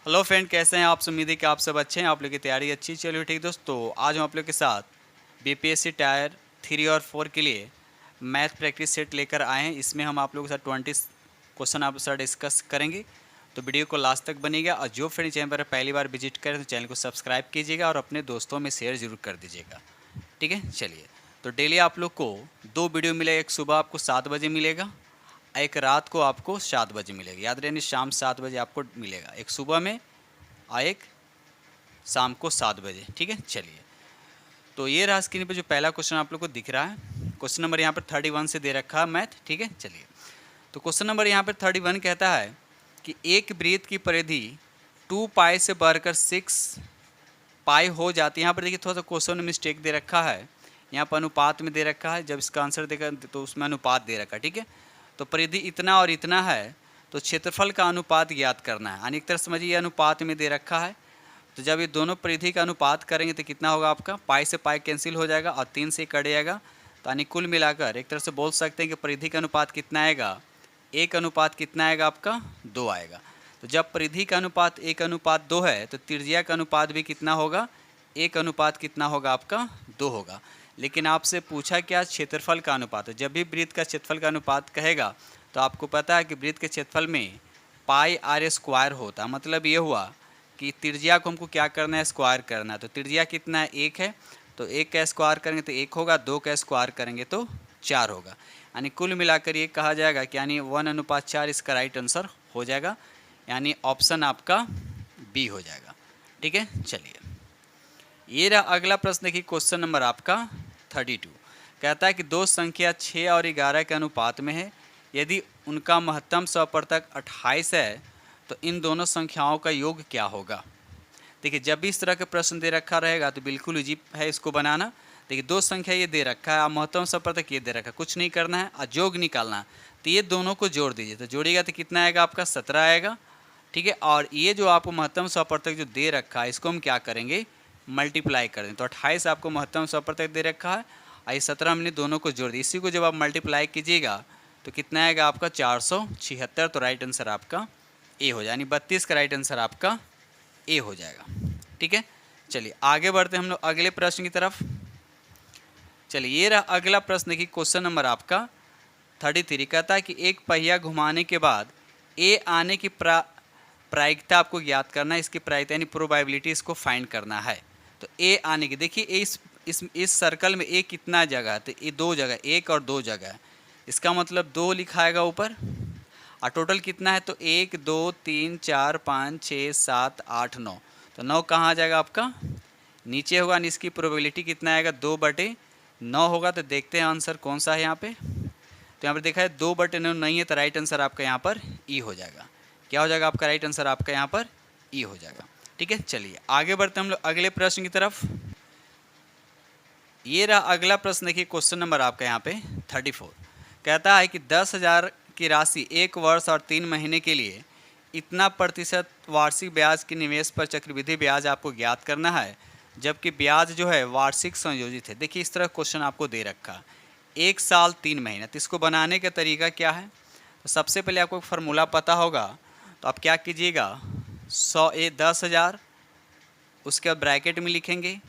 Hello friend, कैसे हैं आप? उम्मीद है कि आप सब अच्छे हैं, आप लोग की तैयारी अच्छी चलिए ठीक दोस्तों। आज हम आप लोग के साथ बीपीएससी टायर 3 और 4 के लिए मैथ प्रैक्टिस सेट लेकर आए हैं। इसमें हम आप लोगों के साथ 20 क्वेश्चन आप साथ डिस्कस करेंगे, तो वीडियो को लास्ट तक बनेगा। और जो फ्रेंड चैनल पर पहली बार विजिट करें तो चैनल को सब्सक्राइब कीजिएगा और अपने दोस्तों में शेयर जरूर कर दीजिएगा, ठीक है। चलिए, तो डेली आप लोग को 2 वीडियो मिलेगा। एक सुबह आपको 7 बजे मिलेगा, एक रात को आपको 7 बजे मिलेगा। याद रहने, शाम 7 बजे आपको मिलेगा, एक सुबह में और एक शाम को 7 बजे, ठीक है। चलिए, तो ये रहा स्क्रीन पे जो पहला क्वेश्चन आप लोग को दिख रहा है। क्वेश्चन नंबर यहाँ पर 31 से दे रखा है मैथ, ठीक है। चलिए, तो क्वेश्चन नंबर यहाँ पर 31 कहता है कि एक वृत्त की परिधि 2 पाई से बढ़कर 6 पाई हो जाती है। यहाँ पर देखिए थोड़ा सा क्वेश्चन में मिस्टेक दे रखा है, यहाँ पर अनुपात में दे रखा है। जब इसका आंसर देगा तो उसमें अनुपात दे रखा है, ठीक है। तो परिधि इतना और इतना है, तो क्षेत्रफल का अनुपात ज्ञात करना है। यानी एक तरह समझिए ये अनुपात में दे रखा है, तो जब ये दोनों परिधि का अनुपात करेंगे तो कितना होगा आपका, पाई से पाई कैंसिल हो जाएगा और 3 से कट जाएगा। तो यानी कुल मिलाकर एक तरह से बोल सकते हैं कि परिधि का अनुपात कितना आएगा, 1 अनुपात कितना आएगा आपका, 2 आएगा। तो जब परिधि का अनुपात 1 अनुपात 2 है तो त्रिज्या का अनुपात भी कितना होगा, 1 अनुपात कितना होगा आपका, 2 होगा। लेकिन आपसे पूछा क्या, क्षेत्रफल का अनुपात है। जब भी वृत्त का क्षेत्रफल का अनुपात कहेगा तो आपको पता है कि वृत्त के क्षेत्रफल में पाई आर स्क्वायर होता। मतलब ये हुआ कि त्रिज्या को हमको क्या करना है, स्क्वायर करना है। तो त्रिज्या कितना है, 1 है, तो 1 का स्क्वायर करेंगे तो 1 होगा, 2 का स्क्वायर करेंगे तो 4 होगा। यानी कुल मिलाकर ये कहा जाएगा कि यानी 1:4 इसका राइट आंसर हो जाएगा। यानी ऑप्शन आपका बी हो जाएगा, ठीक है। चलिए, ये रहा अगला प्रश्न। देखिए क्वेश्चन नंबर आपका 32 कहता है कि दो संख्या 6 और 11 के अनुपात में है। यदि उनका महत्तम सपवर्तक 28 है तो इन दोनों संख्याओं का योग क्या होगा। देखिए, जब भी इस तरह के प्रश्न दे रखा रहेगा तो बिल्कुल इजी है इसको बनाना। देखिए, दो संख्या ये दे रखा है, महत्तम सपवर्तक ये दे रखा है, कुछ नहीं करना है और योग निकालना है। तो ये दोनों को जोड़ दीजिए, तो जोड़िएगा तो कितना आएगा आपका, 17 आएगा, ठीक है। और ये जो आपको महत्तम सपवर्तक जो दे रखा है इसको हम क्या करेंगे, मल्टीप्लाई कर दें। तो 28 आपको महत्तम सपवर्तक दे रखा है और 17 हमने दोनों को जोड़ दिया। इसी को जब आप मल्टीप्लाई कीजिएगा तो कितना आएगा आपका, 476। तो राइट आंसर आपका ए हो जाए, यानी 32 का राइट आंसर आपका ए हो जाएगा, ठीक है। चलिए आगे बढ़ते हैं हम लोग अगले प्रश्न की तरफ। चलिए, ये रहा अगला प्रश्न। देखिए क्वेश्चन नंबर आपका 33 कहता है कि एक पहिया घुमाने के बाद ए आने की प्रायिकता आपको ज्ञात करना है। इसकी प्रायिकता यानी प्रोबेबिलिटी इसको फाइंड करना है। तो ए आने की, देखिए इस सर्कल में ए कितना जगह है, तो ये 2 जगह, 1 और 2 जगह है। इसका मतलब 2 लिखाएगा ऊपर, और टोटल कितना है, तो 1 2 3 4 5 6 7 8 9। तो 9 कहाँ आ जाएगा आपका, नीचे होगा। और इसकी प्रोबेबिलिटी कितना आएगा, 2/9 होगा। तो देखते हैं आंसर कौन सा है यहाँ पे। तो यहाँ पर देखा है 2/9 नहीं है, तो राइट आंसर आपका यहाँ पर ई हो जाएगा। क्या हो जाएगा आपका राइट आंसर आपका यहाँ पर ई हो जाएगा, ठीक है। चलिए आगे बढ़ते हैं हम लोग अगले प्रश्न की तरफ। ये रहा अगला प्रश्न। देखिए क्वेश्चन नंबर आपका यहाँ पे 34 कहता है कि 10,000 की राशि 1 वर्ष और 3 महीने के लिए इतना प्रतिशत वार्षिक ब्याज के निवेश पर चक्रवृद्धि ब्याज आपको ज्ञात करना है, जबकि ब्याज जो है वार्षिक संयोजित है। देखिए इस तरह क्वेश्चन आपको दे रखा, 1 साल 3 महीने। तो इसको बनाने का तरीका क्या है, तो सबसे पहले आपको फार्मूला पता होगा। तो आप क्या कीजिएगा, 10,000 उसके बाद ब्रैकेट में लिखेंगे।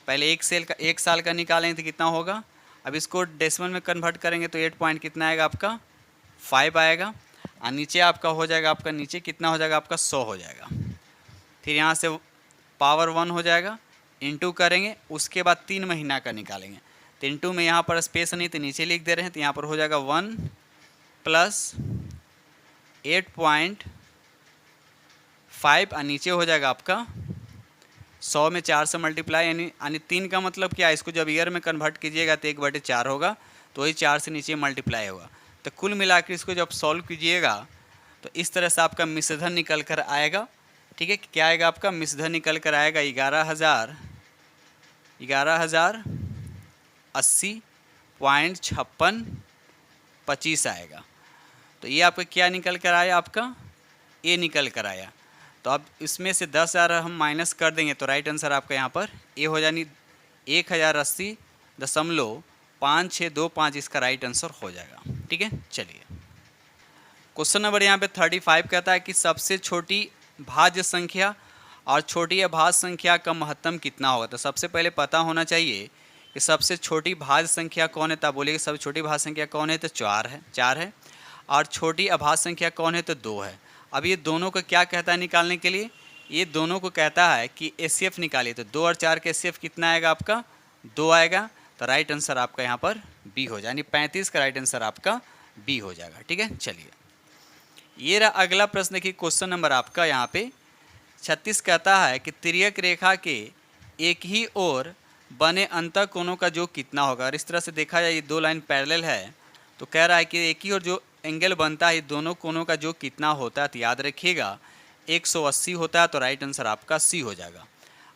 पहले 1 साल का निकालेंगे तो कितना होगा। अब इसको डेसिमल में कन्वर्ट करेंगे तो 8 पॉइंट कितना आएगा आपका, 5 आएगा। और नीचे आपका हो जाएगा, आपका नीचे कितना हो जाएगा आपका, 100 हो जाएगा। फिर यहाँ से पावर 1 हो जाएगा, इंटू करेंगे। उसके बाद 3 महीना का निकालेंगे। तो इंटू में यहाँ पर स्पेस नहीं तो नीचे लिख दे रहे हैं, तो यहाँ पर हो जाएगा 1 प्लस 8.5 और नीचे हो जाएगा आपका 100 में 4 से मल्टीप्लाई, यानी 3 का मतलब क्या है, इसको जब ईयर में कन्वर्ट कीजिएगा तो 1/4 होगा, तो वही 4 से नीचे मल्टीप्लाई होगा। तो कुल मिलाकर इसको जब सॉल्व कीजिएगा तो इस तरह से आपका मिश्रधन निकल कर आएगा, ठीक है। क्या आएगा आपका मिश्रधन निकल कर आएगा, 11,080.5625 आएगा। तो ये आपका क्या निकल कर आया, आपका ए निकल कर आया। तो अब इसमें से 10,000 हम माइनस कर देंगे तो राइट आंसर आपका यहाँ पर ए हो जानी 1080.5625 इसका राइट आंसर हो जाएगा, ठीक है। चलिए क्वेश्चन नंबर यहाँ पे 35 कहता है कि सबसे छोटी भाज्य संख्या और छोटी अभाज्य संख्या का महत्तम कितना होगा। तो सबसे पहले पता होना चाहिए कि सबसे छोटी भाज्य संख्या कौन है। तब बोलिए सबसे छोटी भाज्य संख्या कौन है, तो 4 है। और छोटी अभाज्य संख्या कौन है, तो 2 है। अब ये दोनों को क्या कहता है निकालने के लिए, ये दोनों को कहता है कि एचसीएफ निकालिए। तो 2 और 4 का एचसीएफ कितना आएगा आपका, 2 आएगा। तो राइट आंसर आपका यहाँ पर बी हो जाए, यानी 35 का राइट आंसर आपका बी हो जाएगा। ठीक है, चलिए ये रहा अगला प्रश्न की क्वेश्चन नंबर आपका यहाँ पे 36 कहता है कि तिर्यक रेखा के एक ही ओर बने अंतः कोणों का योग कितना होगा। और इस तरह से देखा जाए ये दो लाइन पैरेलल है, तो कह रहा है कि एक ही ओर जो एंगल बनता है दोनों कोणों का योग कितना होता है। तो याद रखिएगा 180 होता है। तो राइट आंसर आपका सी हो जाएगा।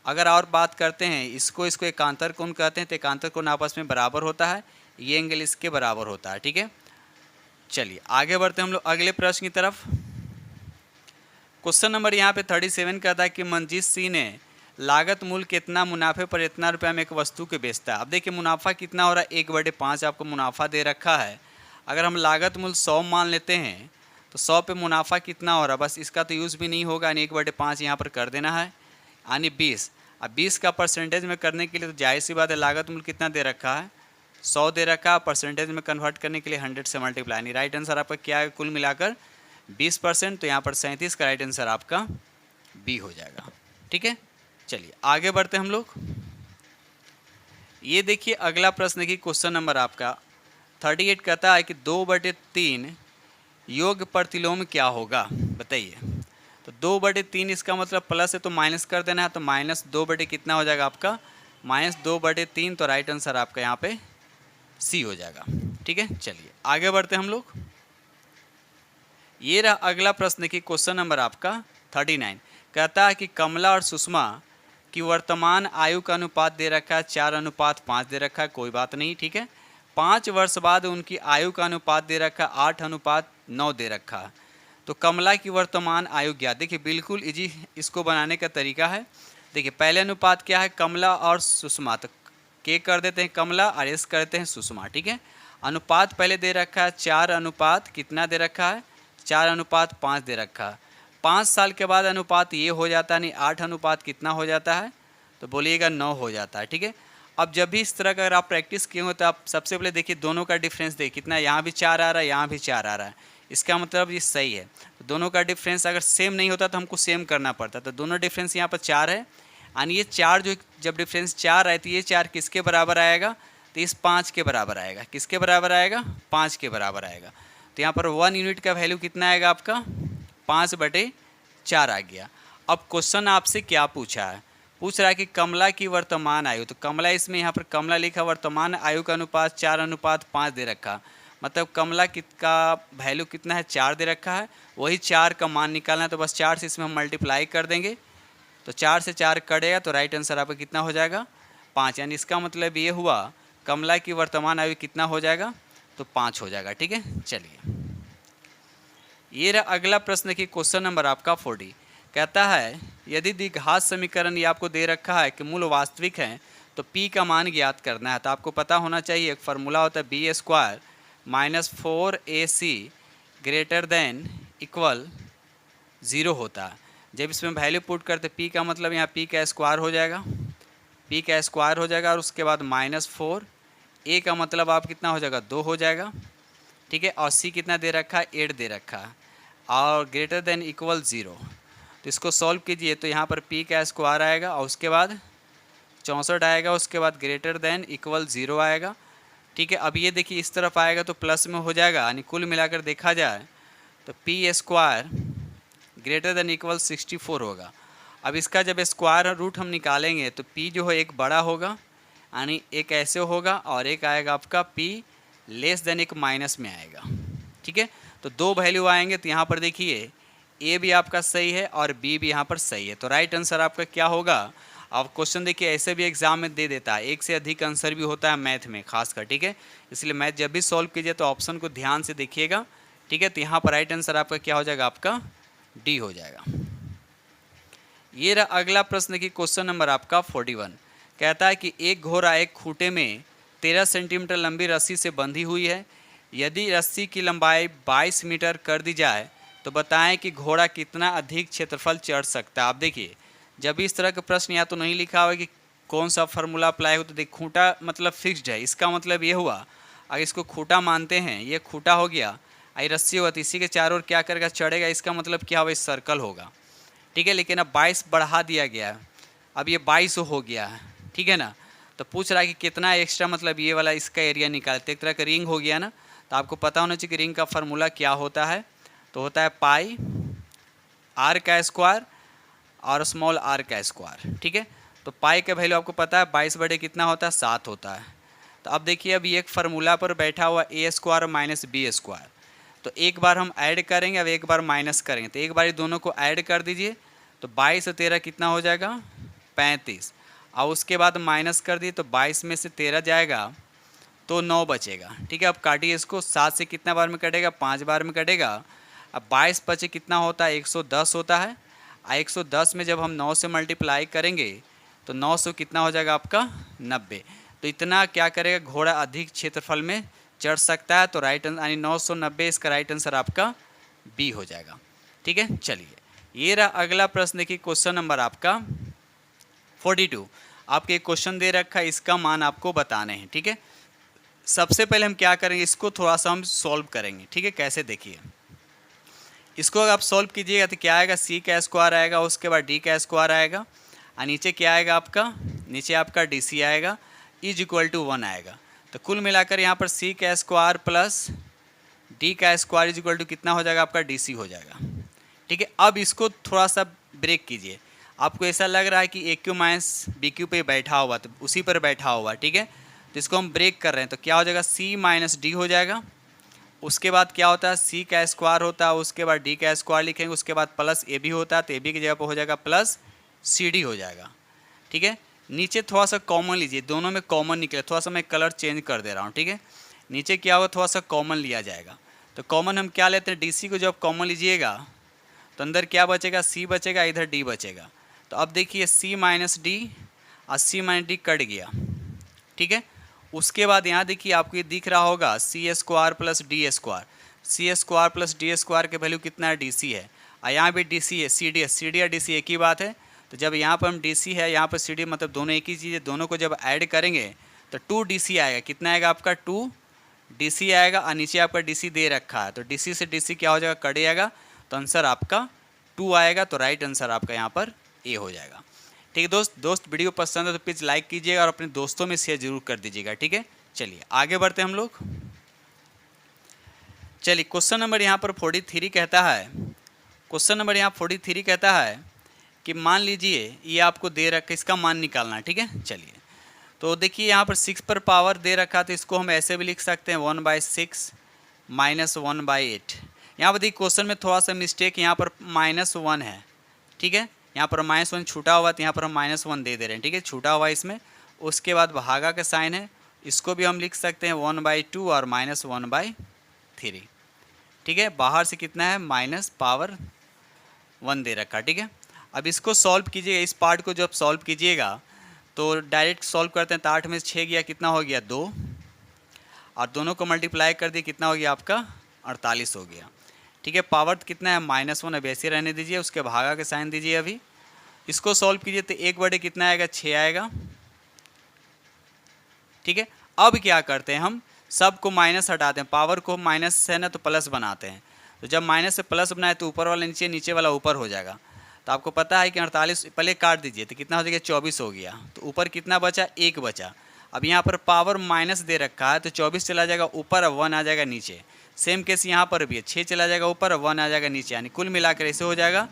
अगर और बात करते हैं इसको एकांतर कोण कहते हैं। तो एकांतर कोण आपस में बराबर होता है, ये एंगल इसके बराबर होता है। ठीक है, चलिए आगे बढ़ते हैं हम लोग अगले प्रश्न की तरफ। क्वेश्चन नंबर यहाँ पे 37 कहता है कि मंजीत सिंह ने लागत मूल्य कितना मुनाफे पर इतना रुपया में एक वस्तु के बेचता है। अब देखिए मुनाफा कितना हो रहा है, 1/5 आपको मुनाफा दे रखा है। अगर हम लागत मूल्य 100 मान लेते हैं तो 100 पे मुनाफा कितना हो रहा है, बस इसका तो यूज़ भी नहीं होगा, यानी 1/5 यहाँ पर कर देना है, यानी 20। अब 20 का परसेंटेज में करने के लिए तो जाहिर सी बात है लागत मूल्य कितना दे रखा है, 100 दे रखा है। परसेंटेज में कन्वर्ट करने के लिए 100 से मल्टीप्लाई, यानी राइट आंसर आपका क्या है, कुल मिलाकर 20%। तो यहाँ पर 37 का राइट आंसर आपका बी हो जाएगा। ठीक है, चलिए आगे बढ़ते हैं हम लोग। ये देखिए अगला प्रश्न की क्वेश्चन नंबर आपका 38 कहता है कि 2/3 योग प्रतिलोम क्या होगा, बताइए। तो 2/3 इसका मतलब प्लस है तो माइनस कर देना है। तो -2 कितना हो जाएगा आपका, -2/3। तो राइट आंसर आपका यहाँ पे सी हो जाएगा। ठीक है, चलिए आगे बढ़ते हैं हम लोग। ये रहा अगला प्रश्न की क्वेश्चन नंबर आपका 39 कहता है कि कमला और सुषमा की वर्तमान आयु का अनुपात दे रखा है 4:5 दे रखा है, कोई बात नहीं। ठीक है, 5 वर्ष बाद उनकी आयु का अनुपात दे रखा है 8:9 दे रखा है। तो कमला की वर्तमान आयु ज्ञात। देखिए बिल्कुल इजी इसको बनाने का तरीका है। देखिए पहले अनुपात क्या है, कमला और सुषमा। तो के कर देते हैं कमला और एस कर देते हैं सुषमा। ठीक है, अनुपात पहले दे रखा है 4 कितना दे रखा है, 4:5 दे रखा है। 5 साल के बाद अनुपात ये हो जाता है, नहीं 8 कितना हो जाता है, तो बोलिएगा 9 हो जाता है। ठीक है, अब जब भी इस तरह का अगर आप प्रैक्टिस किए हो तो आप सबसे पहले देखिए दोनों का डिफरेंस देखिए कितना, यहाँ भी 4 आ रहा है, यहाँ भी 4 आ रहा है, इसका मतलब ये सही है। तो दोनों का डिफरेंस अगर सेम नहीं होता तो हमको सेम करना पड़ता। तो दोनों डिफरेंस यहाँ पर 4 है, यानी ये 4 जो जब डिफरेंस 4 आए तो ये 4 किसके बराबर आएगा, तो इस 5 के बराबर आएगा। किसके बराबर आएगा, 5 के बराबर आएगा। तो यहाँ पर 1 यूनिट का वैल्यू कितना आएगा आपका, 5/4 आ गया। अब क्वेश्चन आपसे क्या पूछा है, पूछ रहा है कि कमला की वर्तमान आयु। तो कमला इसमें यहाँ पर कमला लिखा, वर्तमान आयु का अनुपात 4:5 दे रखा, मतलब कमला का वैल्यू कितना है, 4 दे रखा है। वही 4 का मान निकालना है, तो बस 4 से इसमें हम मल्टीप्लाई कर देंगे। तो 4 से 4 कटेगा तो राइट आंसर आपका कितना हो जाएगा, 5। यानी इसका मतलब ये हुआ कमला की वर्तमान आयु कितना हो जाएगा, तो 5 हो जाएगा। ठीक है, चलिए ये रहा अगला प्रश्न की क्वेश्चन नंबर आपका 40 कहता है यदि द्विघात समीकरण ये आपको दे रखा है कि मूल वास्तविक है तो p का मान ज्ञात करना है। तो आपको पता होना चाहिए एक फार्मूला होता है b² - 4ac greater than equal 0 होता है। जब इसमें वैल्यू पुट करते p का मतलब यहाँ p का स्क्वायर हो जाएगा, p का स्क्वायर हो जाएगा और उसके बाद -4, a का मतलब आप कितना हो जाएगा, 2 हो जाएगा। ठीक है, और c कितना दे रखा है, 8 दे रखा है, और ग्रेटर देन इक्वल 0। तो इसको सॉल्व कीजिए तो यहाँ पर p का स्क्वायर आएगा और उसके बाद 64 आएगा, उसके बाद ग्रेटर देन इक्वल 0 आएगा। ठीक है, अब ये देखिए इस तरफ आएगा तो प्लस में हो जाएगा, यानी कुल मिलाकर देखा जाए तो p² ग्रेटर देन इक्वल 64 होगा। अब इसका जब स्क्वायर रूट हम निकालेंगे तो p जो है एक बड़ा होगा, यानी एक ऐसे होगा, और एक आएगा आपका p लेस देन एक माइनस में आएगा। ठीक है, तो 2 वैल्यू आएंगे। तो यहाँ पर देखिए ए भी आपका सही है और बी भी यहाँ पर सही है। तो राइट आंसर आपका क्या होगा। अब क्वेश्चन देखिए ऐसे भी एग्जाम में दे देता है, एक से अधिक आंसर भी होता है मैथ में खासकर। ठीक है, इसलिए मैथ जब भी सॉल्व कीजिए तो ऑप्शन को ध्यान से देखिएगा। ठीक है, तो यहाँ पर राइट आंसर आपका क्या हो जाएगा, आपका डी हो जाएगा। ये रहा अगला प्रश्न की क्वेश्चन नंबर आपका 41 कहता है कि एक घोड़ा एक खूंटे में 13 सेंटीमीटर लंबी रस्सी से बंधी हुई है। यदि रस्सी की लंबाई 22 मीटर कर दी जाए तो बताएं कि घोड़ा कितना अधिक क्षेत्रफल चढ़ सकता है। आप देखिए, जब इस तरह का प्रश्न या तो नहीं लिखा हुआ कि कौन सा फार्मूला अप्लाई हो, तो देख खूंटा मतलब फिक्स्ड है, इसका मतलब ये हुआ अगर इसको खूंटा मानते हैं, ये खूंटा हो गया, आई रस्सी होगा, तो इसी के चारों ओर क्या करेगा, चढ़ेगा, इसका मतलब क्या होगा, इस सर्कल होगा। ठीक है, लेकिन अब 22 बढ़ा दिया गया है, अब ये 22 हो गया है। ठीक है ना, तो पूछ रहा है कि कितना एक्स्ट्रा, मतलब ये वाला इसका एरिया निकालते, एक तरह का रिंग हो गया ना। तो आपको पता होना चाहिए कि रिंग का फार्मूला क्या होता है, तो होता है पाई आर का स्क्वायर और स्मॉल आर का स्क्वायर। ठीक है, तो पाई का वैल्यू आपको पता है 22 बटे कितना होता है, 7 होता है। तो अब देखिए, अभी एक फार्मूला पर बैठा हुआ ए स्क्वायर माइनस बी स्क्वायर, तो एक बार हम ऐड करेंगे, अब एक बार माइनस करेंगे, तो एक बार दोनों को ऐड कर दीजिए, तो 22 और 13 कितना हो जाएगा, 35, और उसके बाद माइनस कर दिए, तो 22 में से 13 जाएगा तो 9 बचेगा। ठीक है, अब काटिए इसको, 7 से कितना बार में कटेगा, 5 बार में कटेगा। अब 22 बचे कितना होता है, 110 होता है, और 110 में जब हम 9 से मल्टीप्लाई करेंगे तो 900 कितना हो जाएगा आपका, 90। तो इतना क्या करेगा, घोड़ा अधिक क्षेत्रफल में चढ़ सकता है। तो राइट आंसर यानी 990, इसका राइट आंसर आपका बी हो जाएगा। ठीक है, चलिए ये रहा अगला प्रश्न। देखिए क्वेश्चन नंबर आपका 42, आपके एक क्वेश्चन दे रखा है, इसका मान आपको बताने हैं। ठीक है, सबसे पहले हम क्या करेंगे, इसको थोड़ा सा हम सॉल्व करेंगे। ठीक है, कैसे देखिए, इसको अगर आप सॉल्व कीजिएगा तो क्या आएगा, सी का स्क्वायर आएगा, उसके बाद डी का स्क्वायर आएगा, और नीचे क्या आएगा आपका, नीचे आपका डी सी आएगा, इज इक्वल टू 1 आएगा। तो कुल मिलाकर यहाँ पर सी का स्क्वायर प्लस डी का स्क्वायर इज इक्वल टू कितना हो जाएगा, आपका डी सी हो जाएगा। ठीक है, अब इसको थोड़ा सा ब्रेक कीजिए, आपको ऐसा लग रहा है कि ए क्यू माइनस बी क्यू पे बैठा हुआ, तो उसी पर बैठा हुआ। ठीक है, तो इसको हम ब्रेक कर रहे हैं, तो क्या हो जाएगा, सी माइनस डी हो जाएगा। उसके बाद क्या होता है, सी का स्क्वायर होता है, उसके बाद डी का स्क्वायर लिखेंगे, उसके बाद प्लस ए बी होता है, तो ए बी की जगह पर हो जाएगा प्लस सी डी हो जाएगा। ठीक है, नीचे थोड़ा सा कॉमन लीजिए, दोनों में कॉमन निकले, थोड़ा सा मैं कलर चेंज कर दे रहा हूँ। ठीक है, नीचे क्या होगा, थोड़ा सा कॉमन लिया जाएगा, तो कॉमन हम क्या लेते हैं, डी सी को जब कॉमन लीजिएगा तो अंदर क्या बचेगा, सी बचेगा, इधर डी बचेगा। तो अब देखिए सी माइनस डी और सी माइनस डी कट गया। ठीक है, उसके बाद यहाँ देखिए आपको ये दिख रहा होगा सी स्क्वायर प्लस डी स्क्वायर, सी स्क्वायर प्लस डी स्क्वायर के वैल्यू कितना है, डी सी है, और यहाँ भी डी सी है, सी डी है, सी डी या डी सी एक ही बात है। तो जब यहाँ पर हम डी सी है, यहाँ पर सी डी, मतलब दोनों एक ही चीज़ है, दोनों को जब ऐड करेंगे तो 2 डी सी आएगा, कितना आएगा आपका, 2 डी सी आएगा, और नीचे आपका डी सी दे रखा है, तो डी सी से डी सी क्या हो जाएगा, कट जाएगा, तो आंसर आपका 2 आएगा। तो राइट आंसर आपका यहाँ पर ए हो जाएगा। ठीक है दोस्त वीडियो पसंद है तो प्लीज़ लाइक कीजिएगा और अपने दोस्तों में शेयर जरूर कर दीजिएगा। ठीक है, चलिए आगे बढ़ते हैं हम लोग। चलिए क्वेश्चन नंबर यहाँ पर 43 कहता है, क्वेश्चन नंबर यहाँ 43 कहता है कि मान लीजिए ये आपको दे रखा है, इसका मान निकालना है। ठीक है, चलिए तो देखिए यहाँ पर 6 पर पावर दे रखा, तो इसको हम ऐसे भी लिख सकते हैं 1/6 माइनस 1/8। यहाँ पर देखिए क्वेश्चन में थोड़ा सा मिस्टेक, यहाँ पर -1 है। ठीक है, यहाँ पर -1 छूटा हुआ, तो यहाँ पर हम -1 दे रहे हैं। ठीक है, छूटा हुआ इसमें, उसके बाद भागा का साइन है, इसको भी हम लिख सकते हैं 1/2 और -1/3। ठीक है, बाहर से कितना है, -1 दे रखा। ठीक है, अब इसको सॉल्व कीजिएगा, इस पार्ट को जब सॉल्व कीजिएगा तो डायरेक्ट सॉल्व करते हैं, तो 8 में से 6 गया, कितना हो गया, 2, और दोनों को मल्टीप्लाई कर दिए, कितना हो गया आपका, 48 हो गया। ठीक है, पावर कितना है, -1, अब ऐसे रहने दीजिए, उसके भागा के साइन दीजिए। अभी इसको सॉल्व कीजिए तो 1 बटे कितना आएगा, 6 आएगा। ठीक है, अब क्या करते हैं, हम सब को माइनस हटाते हैं, पावर को माइनस है ना तो प्लस बनाते हैं, तो जब माइनस से प्लस बनाए तो ऊपर वाला नीचे, नीचे वाला ऊपर हो जाएगा। तो आपको पता है कि 48 पहले काट दीजिए, तो कितना हो जाएगा, 24 हो गया। तो ऊपर कितना बचा, 1 बचा। अब यहाँ पर पावर माइनस दे रखा है, तो 24 चला जाएगा ऊपर और 1 आ जाएगा नीचे। सेम केस यहाँ पर भी है, 6 चला जाएगा ऊपर और 1 आ जाएगा नीचे, यानी कुल मिलाकर ऐसे हो जाएगा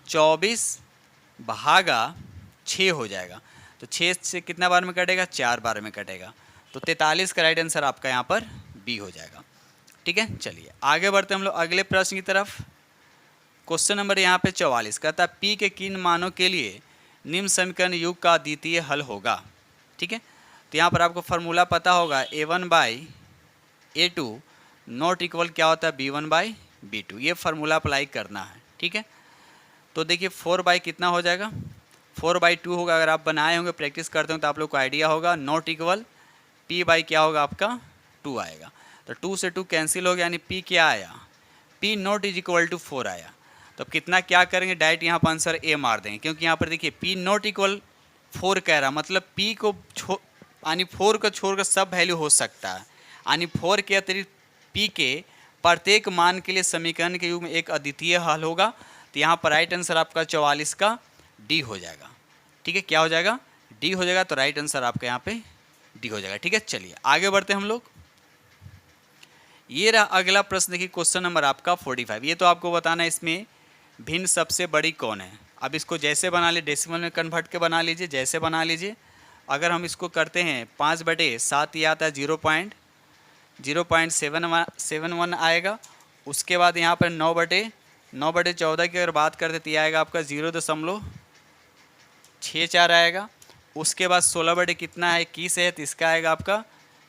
24 भागा 6 हो जाएगा। तो 6 से कितना बार में कटेगा, 4 बार में कटेगा। तो 43 का राइट आंसर आपका यहाँ पर बी हो जाएगा। ठीक है, चलिए आगे बढ़ते हम लोग अगले प्रश्न की तरफ। क्वेश्चन नंबर यहाँ पे 44 कहता है पी के किन मानों के लिए निम्न समीकरण युग का द्वितीय हल होगा। ठीक है, तो यहाँ पर आपको फार्मूला पता होगा a1/a2 नॉट इक्वल क्या होता है, b1/b2, ये फार्मूला अप्लाई करना है। ठीक है, तो देखिए 4 कितना हो जाएगा, 4/2 होगा। अगर आप बनाए होंगे, प्रैक्टिस करते हो तो आप लोग को आइडिया होगा। नॉट इक्वल p क्या होगा आपका, 2 आएगा। तो 2 से 2 कैंसिल हो गया, यानी p क्या आया, p not is equal to 4 आया, तो अब कितना क्या करेंगे, डायरेक्ट यहाँ पर आंसर ए मार देंगे, क्योंकि यहाँ पर देखिए पी नॉट इक्वल 4 कह रहा, मतलब पी को यानी 4 को छोड़कर सब वैल्यू हो सकता है, यानी 4 के अतिरिक्त पी के प्रत्येक मान के लिए समीकरण के युग में एक अद्वितीय हल होगा। तो यहाँ पर राइट आंसर आपका 44 का डी हो जाएगा। ठीक है, क्या हो जाएगा, डी हो जाएगा। तो राइट आंसर आपका यहाँ पे डी हो जाएगा। ठीक है, चलिए आगे बढ़ते हैं हम लोग। ये रहा अगला प्रश्न, देखिए क्वेश्चन नंबर आपका 45। ये तो आपको बताना है इसमें भिन्न सबसे बड़ी कौन है। अब इसको जैसे बना लीजिए, डेसिमल में कन्वर्ट के बना लीजिए, जैसे बना लीजिए। अगर हम इसको करते हैं 5/7, ये आता है 0.71 आएगा। उसके बाद यहाँ पर 9/14 की अगर बात करते तो ये आएगा आपका 0.64 आएगा। उसके बाद 16 कितना है, 21 है, तो इसका आएगा आपका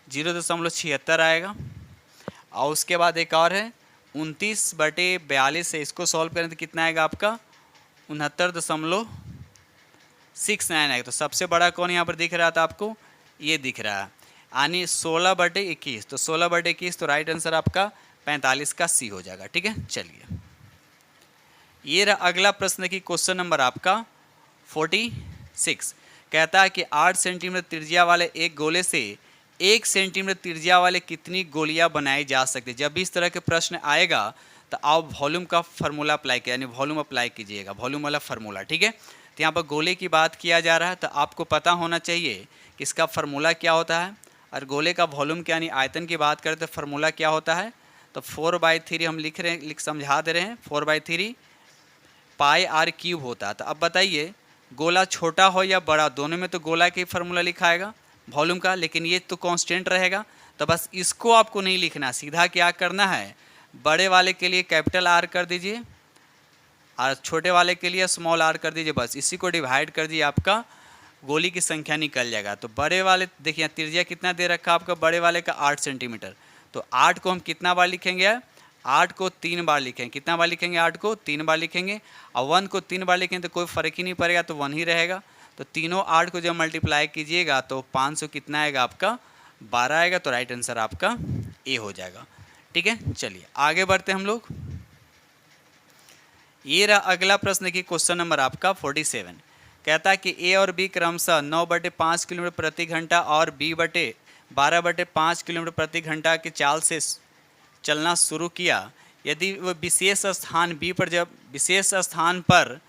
0.76 आएगा। और उसके बाद एक और है 29/42 है, इसको सॉल्व करें तो कितना आएगा आपका 69.69 आएगा। तो सबसे बड़ा कौन यहाँ पर दिख रहा था आपको, ये दिख रहा है, यानी 16/21। तो 16/21, तो राइट आंसर आपका 45 का सी हो जाएगा। ठीक है, चलिए ये रहा अगला प्रश्न की क्वेश्चन नंबर आपका 46। कहता है कि 8 सेंटीमीटर त्रिज्या वाले एक गोले से 1 सेंटीमीटर त्रिज्या वाले कितनी गोलियां बनाई जा सकती है। जब भी इस तरह के प्रश्न आएगा तो आप वॉल्यूम का फार्मूला अप्लाई किया, यानी वॉल्यूम अप्लाई कीजिएगा, वॉल्यूम वाला फार्मूला। ठीक है, तो यहाँ पर गोले की बात किया जा रहा है, तो आपको पता होना चाहिए कि इसका फार्मूला क्या होता है। और गोले का वॉल्यूम क्या यानी आयतन की बात करें तो फार्मूला क्या होता है, तो 4/3 हम समझा दे रहे हैं, 4/3 पाई आर क्यूब होता है। तो अब बताइए गोला छोटा हो या बड़ा, दोनों में तो गोला का ही फार्मूला लिखाएगा वॉल्यूम का, लेकिन ये तो कांस्टेंट रहेगा। तो बस इसको आपको नहीं लिखना, सीधा क्या करना है, बड़े वाले के लिए कैपिटल आर कर दीजिए और छोटे वाले के लिए स्मॉल आर कर दीजिए, बस इसी को डिवाइड कर दीजिए, आपका गोली की संख्या निकल जाएगा। तो बड़े वाले देखिए त्रिज्या कितना दे रखा है आपका बड़े वाले का 8 सेंटीमीटर। तो 8 को हम कितना बार लिखेंगे, 8 को 3 बार लिखेंगे। कितना बार लिखेंगे, 8 को 3 बार लिखेंगे। और 1 को 3 बार लिखेंगे तो कोई फ़र्क ही नहीं पड़ेगा, तो 1 ही रहेगा। तो तीनों 8 को जब मल्टीप्लाई कीजिएगा तो 500 कितना आएगा आपका 12 आएगा। तो राइट आंसर आपका ए हो जाएगा। ठीक है, चलिए आगे बढ़ते हम लोग। ये रहा अगला प्रश्न की क्वेश्चन नंबर आपका 47। कहता है कि ए और बी क्रमशः 9/5 किलोमीटर प्रति घंटा और बी 12/5 किलोमीटर प्रति घंटा की चाल से चलना शुरू किया। यदि वह विशेष स्थान पर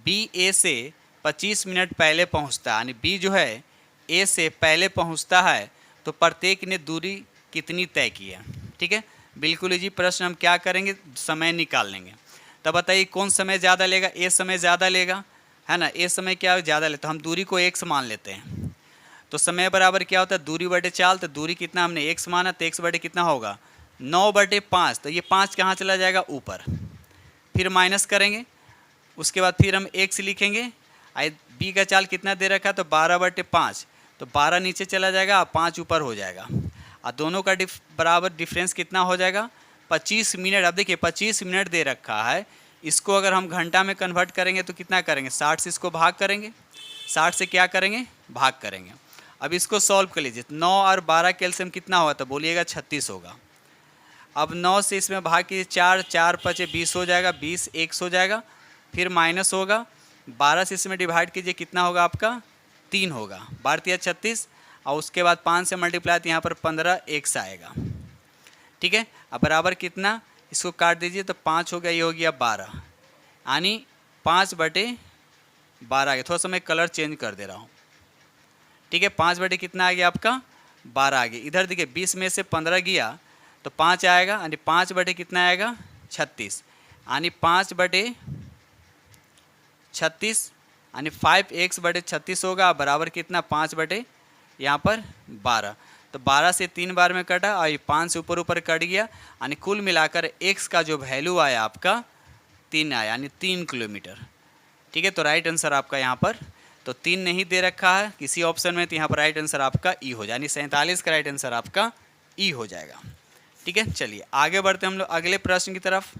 बी ए से 25 मिनट पहले पहुंचता है, यानी बी जो है ए से पहले पहुंचता है, तो प्रत्येक ने दूरी कितनी तय की है। ठीक है, बिल्कुल जी प्रश्न हम क्या करेंगे, समय निकाल लेंगे। तब बताइए कौन समय ज़्यादा लेगा, ए समय ज़्यादा लेगा, है ना, ए समय क्या ज़्यादा लेता, तो हम दूरी को x मान लेते हैं। तो समय बराबर क्या होता है, दूरी बटे चाल। तो दूरी कितना हमने x माना, तो x बटे कितना होगा 9/5। तो ये 5 कहाँ चला जाएगा, ऊपर, फिर माइनस करेंगे। उसके बाद फिर हम x लिखेंगे। बी का चाल कितना दे रखा है, तो 12/5। तो 12 नीचे चला जाएगा, 5 ऊपर हो जाएगा, और दोनों का बराबर डिफरेंस कितना हो जाएगा 25 मिनट। अब देखिए 25 मिनट दे रखा है, इसको अगर हम घंटा में कन्वर्ट करेंगे तो कितना करेंगे, 60 से इसको भाग करेंगे, 60 से क्या करेंगे, भाग करेंगे। अब इसको सॉल्व कर लीजिए, 9 और 12 के एलसीएम कितना होगा, तो बोलिएगा 36 होगा। अब 9 से इसमें भाग कीजिए, 4 5 20 हो जाएगा, 20 1 हो जाएगा, फिर माइनस होगा, 12 से इसमें डिवाइड कीजिए, कितना होगा आपका 3 होगा, 12 36, और उसके बाद 5 से मल्टीप्लाई, तो यहाँ पर 15 x आएगा। ठीक है, अब बराबर कितना, इसको काट दीजिए, तो 5 हो गया, ये हो गया 12, यानी 5/12 आ गया। थोड़ा सा मैं कलर चेंज कर दे रहा हूँ। ठीक है, 5 कितना आ गया आपका 12 आ गया। इधर देखिए 20 में से 15 गया तो 5 आएगा, यानी 5 कितना आएगा 36, यानी 5/36, यानी 5x/36 होगा, बराबर कितना 5/ यहाँ पर 12। तो 12 से 3 बार में कटा और ये 5 से ऊपर कट गया, यानी कुल मिलाकर x का जो वैल्यू आया आपका 3 आया, यानी 3 किलोमीटर। ठीक है, तो राइट आंसर आपका यहाँ पर तो 3 नहीं दे रखा है किसी ऑप्शन में, तो यहाँ पर राइट आंसर आपका ई हो जाए, यानी 47 का राइट आंसर आपका ई हो जाएगा। ठीक है, चलिए आगे बढ़ते हम लोग अगले प्रश्न की तरफ।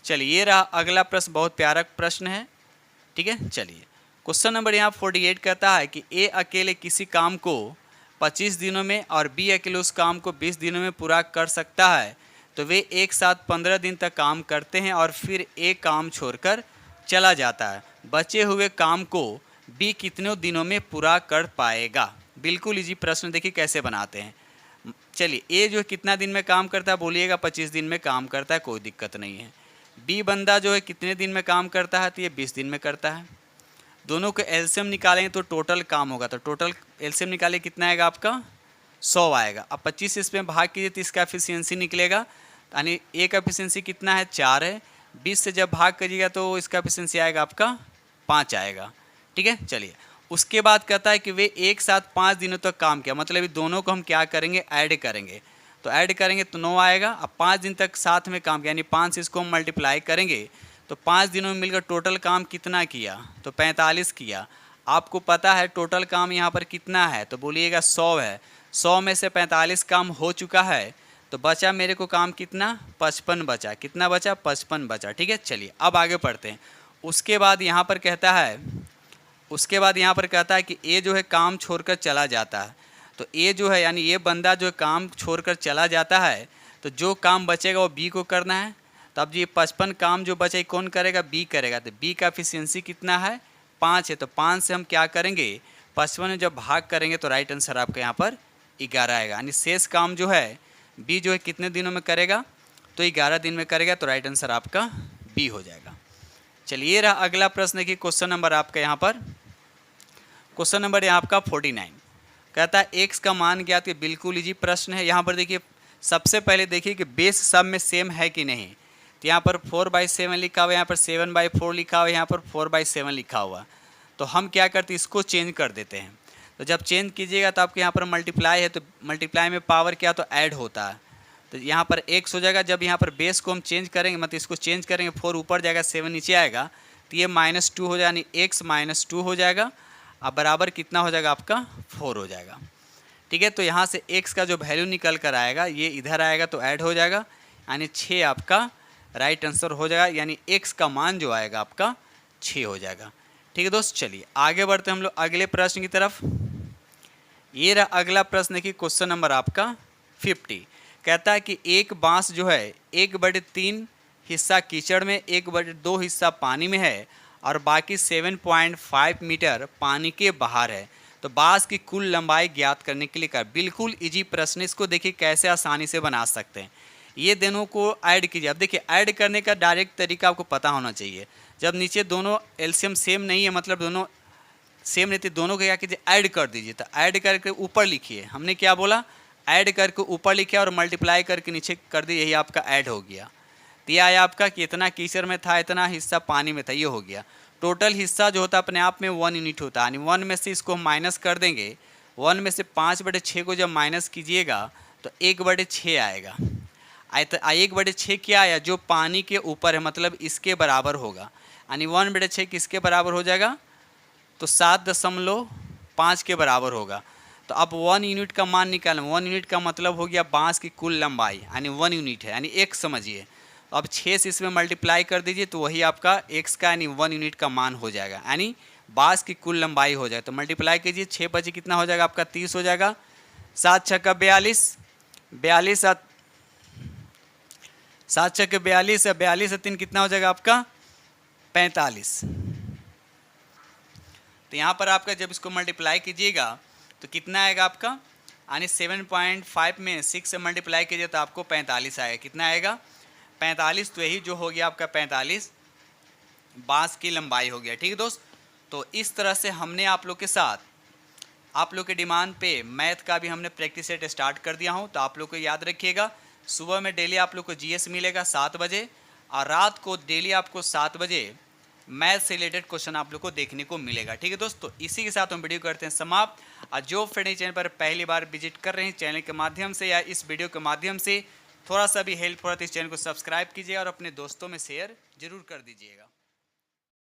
चलिए ये रहा अगला प्रश्न, बहुत प्यारा प्रश्न है। ठीक है, चलिए क्वेश्चन नंबर यहाँ 48 कहता है कि ए अकेले किसी काम को 25 दिनों में और बी अकेले उस काम को 20 दिनों में पूरा कर सकता है, तो तो वे एक साथ 15 दिन तक काम करते हैं और फिर एक काम छोड़कर चला जाता है। बचे हुए काम को बी कितने दिनों में पूरा कर पाएगा। बिल्कुल इजी प्रश्न, देखिए कैसे बनाते हैं। चलिए, ए जो है कितना दिन में काम करता है, बोलिएगा 25 दिन में काम करता है, कोई दिक्कत नहीं है। बी बंदा जो है कितने दिन में काम करता है, तो ये 20 दिन में करता है। दोनों को एलसीएम निकालेंगे तो टोटल काम होगा, तो टोटल एलसीएम निकाले कितना आएगा आपका 100 आएगा। अब 25 इसमें भाग कीजिए तो इसका एफिशिएंसी निकलेगा, यानी ए का एफिशिएंसी कितना है 4 है। 20 से जब भाग करिएगा तो इसका एफिशिएंसी आएगा आपका 5 आएगा। ठीक है, चलिए उसके बाद कहता है कि वे एक साथ 5 दिनों तक काम किया, मतलब दोनों को हम क्या करेंगे, ऐड करेंगे। तो ऐड करेंगे तो 9 आएगा। अब 5 दिन तक साथ में काम किया, यानी 5 से इसको हम मल्टीप्लाई करेंगे तो 5 दिनों में मिलकर टोटल काम कितना किया, तो 45 किया। आपको पता है टोटल काम यहाँ पर कितना है, तो बोलिएगा 100 है। 100 में से 45 काम हो चुका है, तो बचा मेरे को काम कितना, 55 बचा। कितना बचा, 55 बचा। ठीक है, चलिए अब आगे पढ़ते हैं। उसके बाद यहाँ पर कहता है कि ए जो है काम छोड़कर चला जाता है। तो ए जो है यानी ये बंदा जो काम छोड़कर चला जाता है, तो जो काम बचेगा वो बी को करना है। तो अब ये 55 काम जो बचे कौन करेगा, बी करेगा। तो बी का एफिशिएंसी कितना है, 5 है। तो 5 से हम क्या करेंगे, 55 में जब भाग करेंगे तो राइट आंसर आपका यहाँ पर 11 आएगा। यानी शेष काम जो है बी जो है कितने दिनों में करेगा, तो 11 दिन में करेगा। तो राइट आंसर आपका बी हो जाएगा। चलिए ये रहा अगला प्रश्न। देखिए क्वेश्चन नंबर आपका यहाँ पर, क्वेश्चन नंबर यहाँ आपका 49 कहता है एक्स का मान ज्ञात। कि बिल्कुल इजी प्रश्न है। यहाँ पर देखिए सबसे पहले देखिए कि बेस सब में सेम है कि नहीं। तो यहाँ पर 4/7 लिखा हुआ है, यहाँ पर 7/4 लिखा हुआ है, यहाँ पर 4/7 लिखा हुआ। तो हम क्या करते हैं, इसको चेंज कर देते हैं। तो जब चेंज कीजिएगा तो आपके यहाँ पर मल्टीप्लाई है, तो मल्टीप्लाई में पावर क्या, तो ऐड होता है। तो यहाँ पर एक्स हो जाएगा। जब यहाँ पर बेस को हम चेंज करेंगे, मतलब इसको चेंज करेंगे, 4 ऊपर जाएगा 7 नीचे आएगा, तो ये -2 हो जाएगा, यानी एक्स -2 हो जाएगा। अब बराबर कितना हो जाएगा आपका 4 हो जाएगा। ठीक है, तो यहाँ से x का जो वैल्यू निकल कर आएगा ये इधर आएगा तो ऐड हो जाएगा, यानी 6 आपका राइट आंसर हो जाएगा। यानी x का मान जो आएगा आपका 6 हो जाएगा। ठीक है दोस्त, चलिए आगे बढ़ते हैं हम लोग अगले प्रश्न की तरफ। ये रहा अगला प्रश्न की क्वेश्चन नंबर आपका 50। कहता है कि एक बांस जो है 1/3 हिस्सा कीचड़ में, 1/2 हिस्सा पानी में है और बाकी 7.5 मीटर पानी के बाहर है। तो बांस की कुल लंबाई ज्ञात करने के लिए कर। बिल्कुल इजी प्रश्न, इसको देखिए कैसे आसानी से बना सकते हैं। ये दोनों को ऐड कीजिए। अब देखिए ऐड करने का डायरेक्ट तरीका आपको पता होना चाहिए। जब नीचे दोनों एलसीएम सेम नहीं है, मतलब दोनों सेम नहीं, तो दोनों को क्या कीजिए, ऐड कर दीजिए। तो ऐड करके ऊपर लिखिए। हमने क्या बोला, ऐड करके ऊपर लिखे और मल्टीप्लाई करके नीचे कर दिए, यही आपका ऐड हो गया। तो यह आया आपका कि इतना कीचड़ में था, इतना हिस्सा पानी में था, ये हो गया। टोटल हिस्सा जो होता है अपने आप में 1 यूनिट होता है, यानी 1 में से इसको माइनस कर देंगे। 1 में से 5/6 को जब माइनस कीजिएगा तो 1/6 आएगा। 1/6 क्या आया, जो पानी के ऊपर है, मतलब इसके बराबर होगा। यानी 1/6 किसके बराबर हो जाएगा, तो 7.5 के बराबर होगा। तो अब 1 यूनिट का मान निकालें। 1 यूनिट का मतलब हो गया बांस की कुल लंबाई, यानी 1 यूनिट है, यानी एक समझिए। अब 6 से इसमें मल्टीप्लाई कर दीजिए तो वही आपका x का यानी 1 यूनिट का मान हो जाएगा, यानी बांस की कुल लंबाई हो जाएगा। तो मल्टीप्लाई कीजिए, 6 बजे कितना हो जाएगा आपका 30 हो जाएगा। 7 छक्का 42, 42 7 छक्के 42 है, 42 से 3 कितना हो जाएगा आपका 45। तो यहाँ पर आपका जब इसको मल्टीप्लाई कीजिएगा तो कितना आएगा आपका, यानी 7.5 में 6 से मल्टीप्लाई कीजिए तो आपको 45 आएगा। कितना आएगा 45। तो यही जो हो गया आपका 45 बांस की लंबाई हो गया। ठीक है दोस्त, तो इस तरह से हमने आप लोग के साथ आप लोग के डिमांड पे मैथ का भी हमने प्रैक्टिस सेट स्टार्ट कर दिया हूँ। तो आप लोग को याद रखिएगा, सुबह में डेली आप लोग को जीएस मिलेगा 7 बजे और रात को डेली आपको 7 बजे मैथ से रिलेटेड क्वेश्चन आप लोग को देखने को मिलेगा। ठीक है दोस्तों, इसी के साथ हम वीडियो करते हैं समाप्त। और जो फ्रेंड चैनल पर पहली बार विजिट कर रहे हैं, चैनल के माध्यम से या इस वीडियो के माध्यम से थोड़ा सा भी हेल्प हो रहा है तो इस चैनल को सब्सक्राइब कीजिए और अपने दोस्तों में शेयर जरूर कर दीजिएगा।